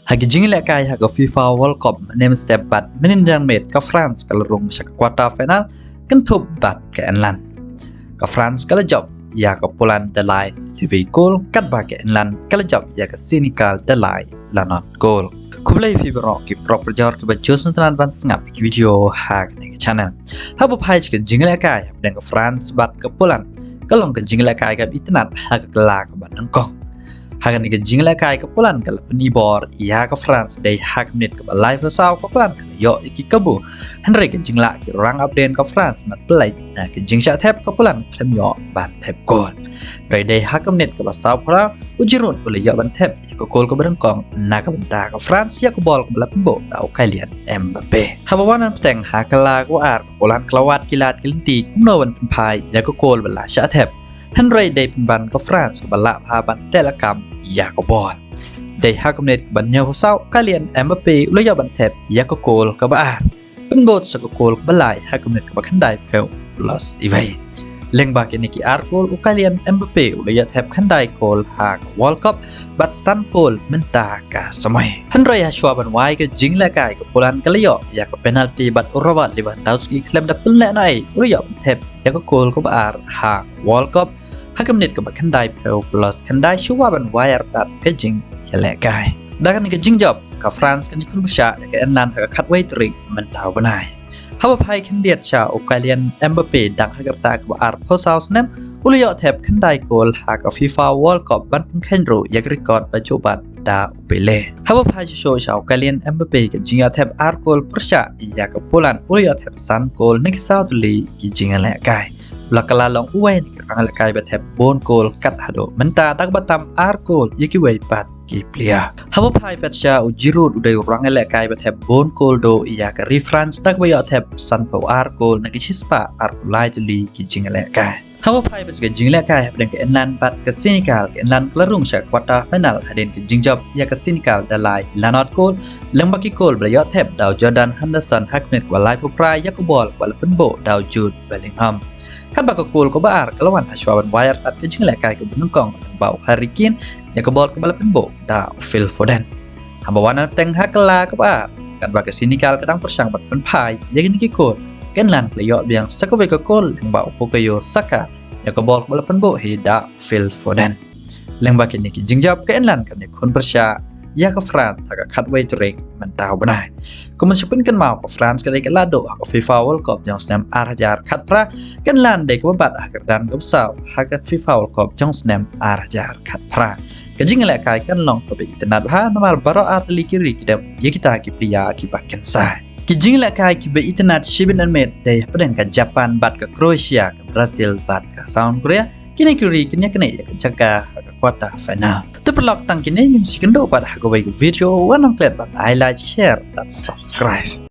Hagi jingla kai haga FIFA World Cup name step bat meninjang met ke France kalau rung sak quarter final kan thub bat ke England. Ke France kalau job ya ke Poland dalai Livi goal kat ba ke England kalau job ya ke Senegal dalai lanot goal. Kublai FIFA ki proper jor ke bajos nonton ban sengap ki video hak ni ke channel. Habu pai ke jingla kai dan ke France bat ke Poland kalau ke jingla kai ke internet hak ke la ke ban nongkong. Hagan ni ke jingla kai ke Poland kalau penibor ia ke France dari hak menit ke live pesau ke Poland kalau yo iki kebu Henry ke jingla ke orang update ke France mat play nah ke jing syak tap ke Poland klem yo ban tap gol dari hak menit ke pesau pula ujirut boleh yo ban tap ke gol ke berengkong nah ke bentar ke France ya ke bol ke belakang bo tau kalian Mbappe habawan peteng hak kala ke ar Poland kelawat kilat kelinti kumnowan penpai ya ke gol bela syak tap Henryได้เป็นบันก็ฟรานซ์กับบละพาบันแต่ละกำยากบอลได้ฮักกำเนิดบันเยาวเศร้ากาเลียนเอ็มบัปเป้อุลยาบันเทปยากโกลกับบอาร์เป็นบทสกโกลกับบลายฮักกำเนิดกับขันได้เพล plus อีเวเล็งบาเกนิกิอาร์โกลอุกาเลียนเอ็มบัปเป้อุลยาเทปขันได้โกลฮักวอลคัพบัดซันโกลมันตากาสมัยฮันไรฮัชวาบันไว้ก็จิงและกายกับโปแลนด์ก็เลยอยากกับเพนัลตีบัดอุรวัตลิวันดาวสกีเคลมดับเบิลแน่ในอุลยาบันเทปยากโกลกับอาร์ฮักวอลคัพหากกำเนิดกับขันได้เพล plus ขันได้ชัวบันไว้อาร์ดัดก็จิงอย่าแหลกกายดังนั้นก็จิงจบกับฟรานซ์กันนี่คุณผู้ชายและก็อันนั้นก็คัดไว้ตริงมันเท่าบันไดฮับภัยขันเดียดชาวอุกาเลียนเอ็มบัปเป้ดังฮักตากับอาร์โพซาวส์เนมอุลยอแทบขันได้โกลหากกับฟีฟ่าวอลกับบันทึกขันรูยักริกอดปัจจุบันดาอุเปเล่ฮับภัยโชว์ชาวอุกาเลียนเอ็มบัปเป้กับจิงอาแทบอาร์โกลประชาอยากกับโปแลนด์อุลยอแทบซันโกลนิกซาวตุลีกิจิงแหลกกายbelakala long uwen kerang lekai betep bon gol kat hado menta dak batam ar gol yaki wei pat ki plia habo pai petcha ujirut udai orang lekai betep bon gol do iya ka reference dak wei otep san po ar gol nagi chispa ar ulai tuli ki jinglekai habo pai petcha jinglekai habden ke England pat ke Senegal ke England kelarung syak quarter final haden ke jingjob ya ke Senegal dalai lanot gol lembaki gol blayot tep daw Jordan Henderson haknet walai puprai yakobol wala penbo daw Jude Bellingham kan bakal gol ke bar kelawan Hashwaban Wire tak kejeng lekai ke benungkong bau Harry Kane yang ke bol ke balapan bo da Phil Foden habawana teng hakela ke bar kan bakal Senegal kadang persang bat penpai yang ini gol kan lan playo biang sakawe ke gol yang bau Bukayo Saka yang ke bol ke balapan bo da Phil Foden leng bakal ini kejeng jawab ke lan kan kon persya ya ke France agak kat way turing mentau benar. Kemudian kan mau ke France kedai ke lado ke FIFA World Cup yang senam arajar kat pra kan landai ke babat agar dan ke besau hakat FIFA World Cup yang senam arajar kat pra. Kejing lekai kan long ke internet ha nomor baru atli kiri kita ya kita ki pria ki bakken sai. Kejing lekai ki be internet 7 met dari pedang ke Japan bat ke Croatia ke Brazil bat ke South Korea kini kiri kini kena ya ke jaga ke quarter final. Terpelak tang kini ingin si kendo pada hago video wanang klet bat highlight share dan subscribe.